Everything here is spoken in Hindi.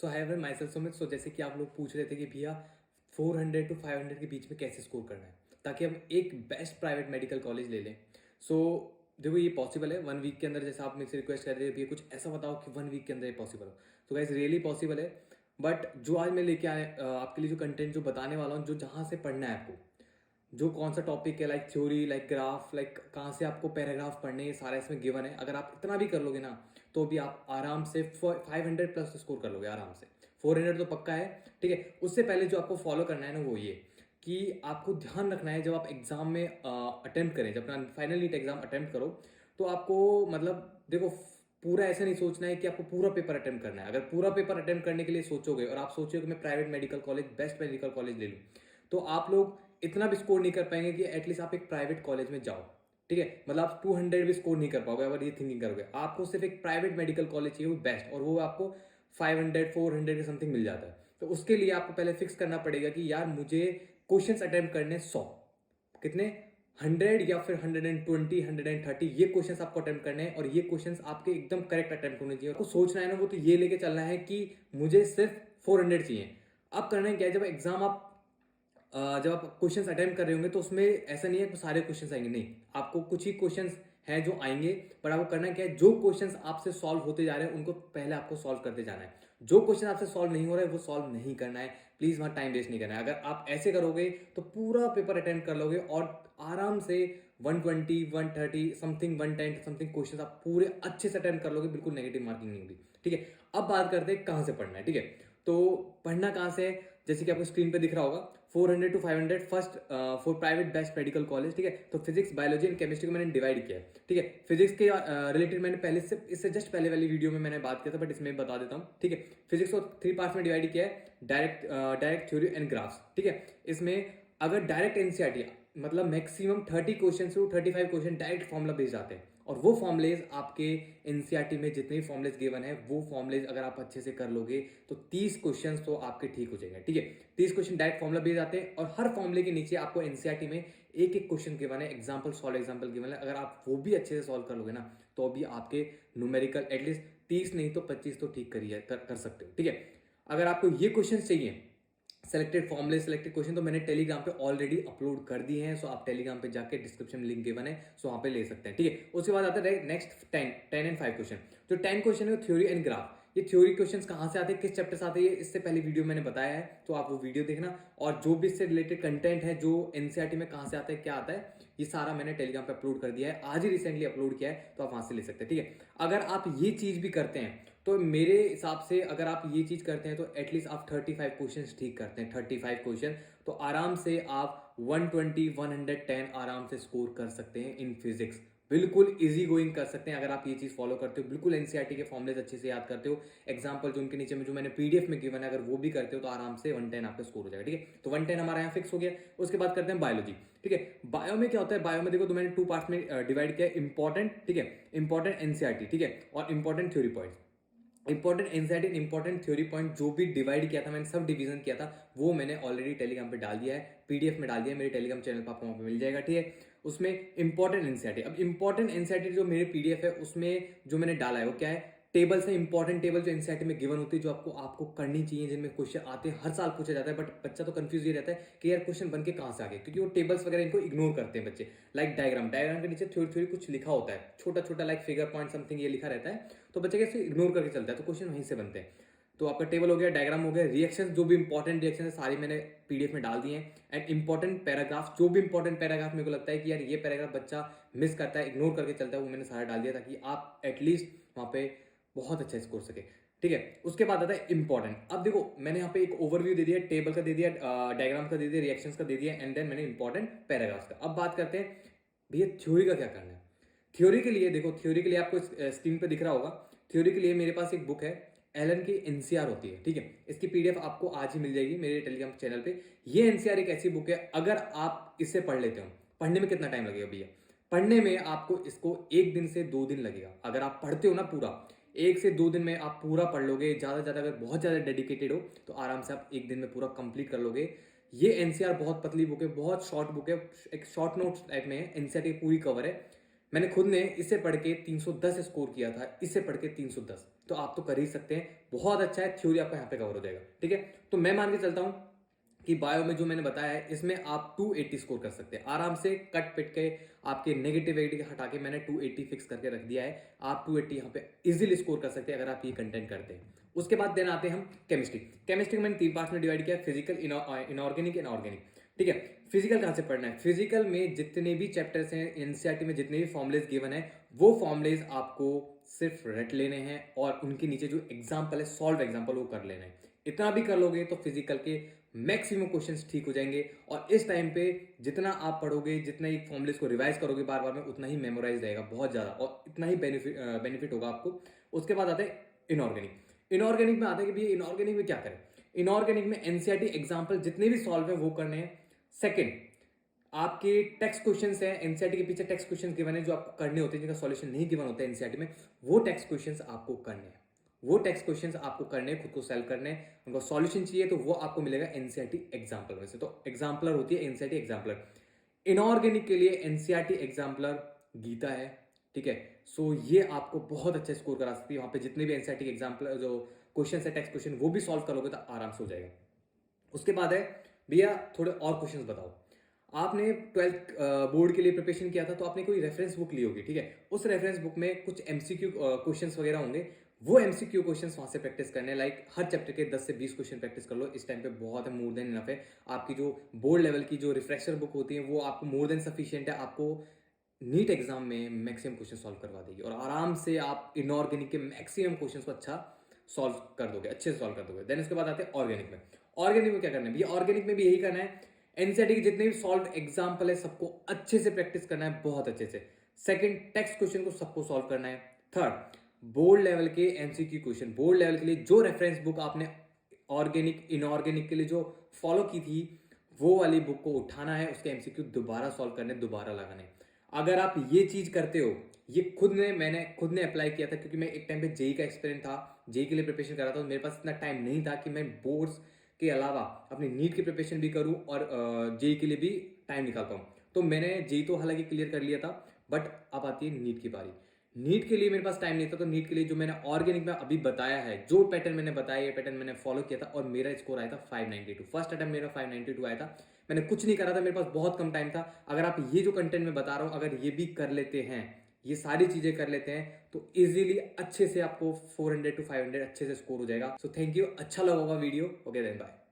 So I have myself Sumit. So जैसे कि आप लोग पूछ रहे थे कि भैया 400 to 500 के बीच में कैसे स्कोर करना है ताकि हम एक बेस्ट प्राइवेट मेडिकल कॉलेज ले लें। सो देखो ये पॉसिबल है 1 वीक के अंदर, जैसे आप मेरे से रिक्वेस्ट कर रहे थे भैया कुछ ऐसा बताओ कि 1 वीक के अंदर ये पॉसिबल हो। तो गाइस रियली पॉसिबल है। बट जो आज मैं लेके आए आपके लिए जो कंटेंट जो बताने वाला हूँ, जो जहाँ से पढ़ना है आपको, जो कौन सा टॉपिक है, like theory, like graph, like कहाँ से आपको पैराग्राफ पढ़ने हैं, ये सारा इसमें गिवन है। अगर आप इतना भी कर लोगे ना तो भी आप आराम से 500 प्लस स्कोर कर लोगे आराम से। 400 तो पक्का है, ठीक है। उससे पहले जो आपको फॉलो करना है ना वो ये कि आपको ध्यान रखना है जब आप एग्जाम में अटेम्प्ट करें, जब अपना फाइनल नीट एग्जाम अटेम्प्ट करो तो आपको मतलब देखो पूरा ऐसा नहीं सोचना है कि आपको पूरा पेपर अटेम्प्ट करना है। अगर पूरा पेपर अटेम्प्ट करने के लिए सोचोगे और आप सोचोगे कि मैं private medical college, best medical college ले लूँ, तो आप लोग इतना भी स्कोर नहीं कर पाएंगे कि एटलीस्ट आप एक प्राइवेट कॉलेज में जाओ, ठीक है। मतलब आप 200 भी स्कोर नहीं कर पाओगे अगर ये थिंकिंग करोगे। आपको सिर्फ एक प्राइवेट मेडिकल कॉलेज चाहिए वो बेस्ट, और वो आपको 500 400 के समथिंग मिल जाता है। तो उसके लिए आपको पहले फिक्स करना पड़ेगा कि यार मुझे क्वेश्चंस अटेम्प्ट करने 100, कितने 100 या फिर 120 130 ये क्वेश्चंस आपको अटेम्प्ट करने हैं, और ये क्वेश्चंस आपके एकदम करेक्ट अटेम्प्ट होने चाहिए। आपको सोचना है ना वो तो ये लेके चलना है कि मुझे सिर्फ 400 चाहिए। अब करना है क्या है, जब एग्जाम आप जब आप क्वेश्चंस अटेम्प्ट कर रहे होंगे तो उसमें ऐसा नहीं है कि सारे क्वेश्चंस आएंगे, नहीं, आपको कुछ ही क्वेश्चंस हैं जो आएंगे। पर आपको करना क्या है, जो क्वेश्चंस आपसे सॉल्व होते जा रहे हैं उनको पहले आपको सॉल्व करते जाना है। जो क्वेश्चन आपसे सॉल्व नहीं हो रहा है वो सॉल्व नहीं करना है। प्लीज वहां टाइम वेस्ट नहीं करना है। अगर आप ऐसे करोगे तो पूरा पेपर अटेम्प्ट कर लोगे और आराम से 120 130 समथिंग 110 समथिंग क्वेश्चन आप पूरे अच्छे से अटेम्प्ट कर लोगे, बिल्कुल नेगेटिव मार्किंग नहीं होगी, ठीक है। अब बात करते हैं कहां से पढ़ना है, ठीक है। तो पढ़ना कहां से है, जैसे कि आपको स्क्रीन पे दिख रहा होगा 400 to 500 first for private best medical college, ठीक है। तो फिजिक्स, बायोलॉजी एंड केमिस्ट्री को मैंने डिवाइड किया है, ठीक है। फिजिक्स के रिलेटेड मैंने पहले से इससे जस्ट पहले वाली वीडियो में मैंने बात किया था, बट इसमें बता देता हूँ, ठीक है। फिजिक्स को 3 पार्ट्स में डिवाइड किया है, डायरेक्ट थ्योरी एंड ग्राफ्स, ठीक है। इसमें अगर डायरेक्ट एनसीईआरटी मतलब maximum 30 question to 35 question direct formula based आते हैं, और वो फॉर्मुलेज आपके एनसीईआरटी में जितने भी फॉर्मुलेज गिवन है वो फॉर्मुलेज अगर आप अच्छे से कर लोगे तो 30 क्वेश्चन तो आपके ठीक हो जाएंगे, ठीक है। 30 क्वेश्चन डायरेक्ट फॉर्मुला बेस्ड आते हैं, और हर फॉर्मुले के नीचे आपको एनसीईआरटी में एक एक क्वेश्चन गिवन है, एग्जाम्पल सॉल्व एग्जाम्पल गिवन है। अगर आप वो भी अच्छे से सॉल्व कर लोगे ना तो अभी आपके न्यूमेरिकल एटलीस्ट 30 नहीं तो 25 तो ठीक कर सकते हो, ठीक है। अगर आपको ये क्वेश्चन चाहिए सेलेक्टेड फॉर्मुले, सेलेक्टेड क्वेश्चन, तो मैंने टेलीग्राम पे ऑलरेडी अपलोड कर दिए हैं। सो आप टेलीग्राम पे जाके डिस्क्रिप्शन में लिंक गिवन है, सो वहां पे ले सकते हैं, ठीक है। उसके बाद आता है नेक्स्ट 10 एंड 5 क्वेश्चन। जो 10 क्वेश्चन है थ्योरी एंड ग्राफ। ये थ्योरी क्वेश्चंस कहां से आते हैं, किस चैप्टर से आते हैं, इससे पहले वीडियो मैंने बताया है, तो आप वो वीडियो देखना। और जो भी इससे रिलेटेड कंटेंट है, जो एनसीईआरटी में कहां से आता है, क्या आता है, ये सारा मैंने टेलीग्राम पे अपलोड कर दिया है, आज ही रिसेंटली अपलोड किया है, तो आप वहां से ले सकते हैं, ठीक है। अगर आप ये चीज भी करते हैं तो मेरे हिसाब से अगर आप ये चीज करते हैं तो एटलीस्ट आप 35 क्वेश्चंस ठीक करते हैं, 35 क्वेश्चन, तो आराम से आप 120 110 आराम से स्कोर कर सकते हैं इन फिजिक्स। बिल्कुल इजी गोइंग कर सकते हैं अगर आप ये चीज फॉलो करते हो, बिल्कुल एनसीईआरटी के फॉर्मुलेज अच्छे से याद करते हो, एग्जांपल जो उनके नीचे में जो मैंने पीडीएफ में गिवन है अगर वो भी करते हो तो आराम से 110 आपका स्कोर हो जाएगा, ठीक है। तो 110 हमारा यहाँ फिक्स हो गया। उसके बाद करते हैं बायोलॉजी, ठीक है। बायो में क्या होता है, बायो में देखो तो मैंने 2 पार्ट्स में डिवाइड किया है, इंपॉर्टेंट, ठीक है, इंपॉर्टेंट एनसीईआरटी, ठीक है, और important theory points. Important NCERT, important theory point जो भी डिवाइड किया था मैंने, सब डिवीजन किया था, वो मैंने ऑलरेडी टेलीग्राम पे डाल दिया है, पीडीएफ में डाल दिया है, मेरे टेलीग्राम चैनल पर आपको वहां पे मिल जाएगा, ठीक है। उसमें इंपॉर्टेंट एनसीईआरटी, अब इंपॉर्टेंट एनसीईआरटी जो मेरे पीडीएफ है उसमें जो मैंने डाला है वो क्या है, टेबल्स है, इंपॉर्टेंट टेबल जो एनसीईआरटी में गिवन होती है, जो आपको आपको करनी चाहिए, जिनमें क्वेश्चन आते हैं, हर साल पूछा जाता है, बट बच्चा तो कंफ्यूज ही रहता है कि यार क्वेश्चन बन के कहां से आ गए, क्योंकि वो टेबल्स वगैरह इनको इग्नोर करते हैं बच्चे। लाइक डायग्राम, डायग्राम के नीचे थोड़ी थोड़ी कुछ लिखा होता है, छोटा छोटा, लाइक फिगर पॉइंट समथिंग ये लिखा रहता है, तो बच्चे कैसे इग्नोर करके चलता है, तो क्वेश्चन वहीं से बनते हैं। तो आपका टेबल हो गया, डायग्राम हो गया, रिएक्शन जो भी इंपॉर्टेंट रिएक्शन है सारी मैंने पीडीएफ में डाल दिए हैं, एंड इंपॉर्टेंट पैराग्राफ, जो भी इंपॉर्टेंट पैराग्राफ मेरे को लगता है कि यार ये पैराग्राफ बच्चा मिस करता है, इग्नोर करके चलता है, वो मैंने सारा डाल दिया ताकि आप एटलीस्ट वहां पे बहुत अच्छा स्कोर सके, ठीक है। उसके बाद आता है इंपॉर्टेंट। अब देखो मैंने यहाँ पे एक ओवरव्यू दे दिया, टेबल का दे दिया, डायग्राम का दे दिया, रिएक्शंस का दे दिया, एंड देन मैंने इंपॉर्टेंट पैराग्राफ्स का। अब बात करते हैं भैया थ्योरी का क्या करना है। थ्योरी के लिए देखो, थ्योरी के लिए आपको स्क्रीन पे दिख रहा होगा, थ्योरी के लिए मेरे पास एक बुक है, एलन की एनसीआर होती है, ठीक है। इसकी पीडीएफ आपको आज ही मिल जाएगी मेरे टेलीग्राम चैनल पे। ये एनसीआर एक ऐसी बुक है, अगर आप इससे पढ़ लेते हो, पढ़ने में कितना टाइम लगेगा भैया, पढ़ने में आपको इसको 1 दिन से 2 दिन लगेगा। अगर आप पढ़ते हो ना पूरा, 1 से 2 दिन में आप पूरा पढ़ लोगे, ज्यादा ज्यादा अगर बहुत ज्यादा डेडिकेटेड हो तो आराम से आप 1 दिन में पूरा कंप्लीट कर लोगे। ये एनसीआर बहुत पतली बुक है, बहुत शॉर्ट बुक है, एक शॉर्ट नोट्स टाइप में है, एनसीआर की पूरी कवर है। मैंने खुद ने इसे पढ़ के 310 स्कोर किया था, इसे पढ़ के 310, तो आप तो कर ही सकते हैं, बहुत अच्छा है, थ्योरी आपका यहाँ पे कवर हो जाएगा, ठीक है। तो मैं मान के चलता हूँ कि बायो में जो मैंने बताया है इसमें आप 280 स्कोर कर सकते हैं आराम से, कट पिट के आपके नेगेटिविटी हटा के मैंने 280 फिक्स करके रख दिया है। आप 280 यहाँ पे इजीली स्कोर कर सकते हैं अगर आप ये कंटेंट करते हैं। उसके बाद देन आते हैं हम केमिस्ट्री। केमिस्ट्री को मैंने 3 पार्ट्स में डिवाइड किया, फिजिकल, इनऑर्गेनिक, इनऑर्गेनिक, ठीक है। फिजिकल कहाँ से पढ़ना है? फिजिकल में जितने भी चैप्टर्स हैं एनसीईआरटी में, जितने भी फॉर्मुलेज गिवन है, वो फॉर्मुलेज आपको सिर्फ रट लेने हैं और उनके नीचे जो एग्जाम्पल है, सॉल्व एग्जाम्पल, वो कर लेना है। इतना भी कर लोगे तो फिजिकल के मैक्सिमम क्वेश्चंस ठीक हो जाएंगे। और इस टाइम पे जितना आप पढ़ोगे, जितना ही फॉर्मुलेज को रिवाइज करोगे बार बार में, उतना ही मेमोराइज रहेगा बहुत ज्यादा, और इतना ही बेनिफिट होगा आपको। उसके बाद आते हैं इनऑर्गेनिक। इनऑर्गेनिक में आता है कि भैया इनऑर्गेनिक में क्या करें? इनऑर्गेनिक में एनसीईआरटी एग्जाम्पल जितने भी सॉल्व है वो करने हैं। सेकेंड, आपके टेक्स्ट क्वेश्चंस हैं एनसीईआरटी के पीछे, टेक्स्ट क्वेश्चंस गिवन है जो आपको करने होते हैं, जिनका सॉल्यूशन नहीं गिवन होता है एनसीईआरटी में, वो टेक्स्ट क्वेश्चंस आपको करने हैं। वो टेक्स्ट क्वेश्चंस आपको करने, खुद को सॉल्व करने, उनको सॉल्यूशन चाहिए तो वो आपको मिलेगा एनसीईआरटी एग्जाम्पलर में से। तो एग्जाम्पलर होती है एनसीईआरटी एग्जाम्पलर। इनऑर्गेनिक के लिए एनसीईआरटी एग्जाम्पलर गीता है, ठीक है। सो ये आपको बहुत अच्छा स्कोर करा सकती है। वहां पे जितने भी एनसीईआरटी एग्जाम्पलर जो क्वेश्चन है, टेक्स्ट क्वेश्चन, वो भी सॉल्व करोगे तो आराम से हो जाएगा। उसके बाद है भैया थोड़े और क्वेश्चंस बताओ। आपने 12th बोर्ड के लिए प्रिपरेशन किया था तो आपने कोई रेफरेंस बुक ली होगी, ठीक है। उस रेफरेंस बुक में कुछ एमसीक्यू क्वेश्चंस वगैरह होंगे, वो एमसीक्यू क्वेश्चंस वहां से प्रैक्टिस करने, लाइक हर चैप्टर के 10 से 20 क्वेश्चन प्रैक्टिस कर लो। इस टाइम पे बहुत है, मोर देन इनफ है। आपकी जो बोर्ड लेवल की जो रिफ्रेशर बुक होती है वो आपको मोर देन सफिशियंट है, आपको नीट एग्जाम में मैक्सिमम क्वेश्चन सॉल्व करवा देगी, और आराम से आप इनऑर्गेनिक के मैक्सिमम क्वेश्चन को अच्छा सॉल्व कर दोगे, अच्छे से सॉल्व कर दोगे। देन इसके बाद आते हैं ऑर्गेनिक में। ऑर्गेनिक में क्या करना है? ये ऑर्गेनिक में भी यही करना है, एनसीईआरटी के जितने भी सॉल्व एग्जाम्पल है सबको अच्छे से प्रैक्टिस करना है, बहुत अच्छे से। सेकंड, टेक्स्ट क्वेश्चन को सबको सॉल्व करना है। थर्ड, बोर्ड लेवल के एमसीक्यू क्वेश्चन, बोर्ड लेवल के लिए जो रेफरेंस बुक आपने ऑर्गेनिक इनऑर्गेनिक के लिए जो फॉलो की थी, वो वाली बुक को उठाना है, उसके एमसीक्यू दोबारा सॉल्व करने, दोबारा लगाने। अगर आप ये चीज करते हो, ये मैंने खुद ने अप्लाई किया था, क्योंकि मैं एक टाइम पे जेई का एक्सपीरियंस था, जेई के लिए प्रिपरेशन कर रहा था, तो मेरे पास इतना टाइम नहीं था कि मैं बोर्ड्स के अलावा अपनी नीट की प्रिपरेशन भी करूं और जेई के लिए भी टाइम निकाल पाऊं। तो मैंने जेई तो हालांकि क्लियर कर लिया था, बट अब आती है नीट की बारी। नीट के लिए मेरे पास टाइम नहीं था, तो नीट के लिए जो मैंने ऑर्गेनिक में अभी बताया है, जो पैटर्न मैंने बताया, ये पैटर्न मैंने फॉलो किया था, और मेरा स्कोर आया था 592। फर्स्ट अटेम्प्ट मेरा 592 आया था। मैंने कुछ नहीं करा था, मेरे पास बहुत कम टाइम था। अगर आप ये जो कंटेंट में बता रहा हूं, अगर ये भी कर लेते हैं, ये सारी चीजें कर लेते हैं, तो इजीली अच्छे से आपको 400 to 500 अच्छे से स्कोर हो जाएगा। सो थैंक यू, अच्छा लगा होगा वीडियो। Okay then bye.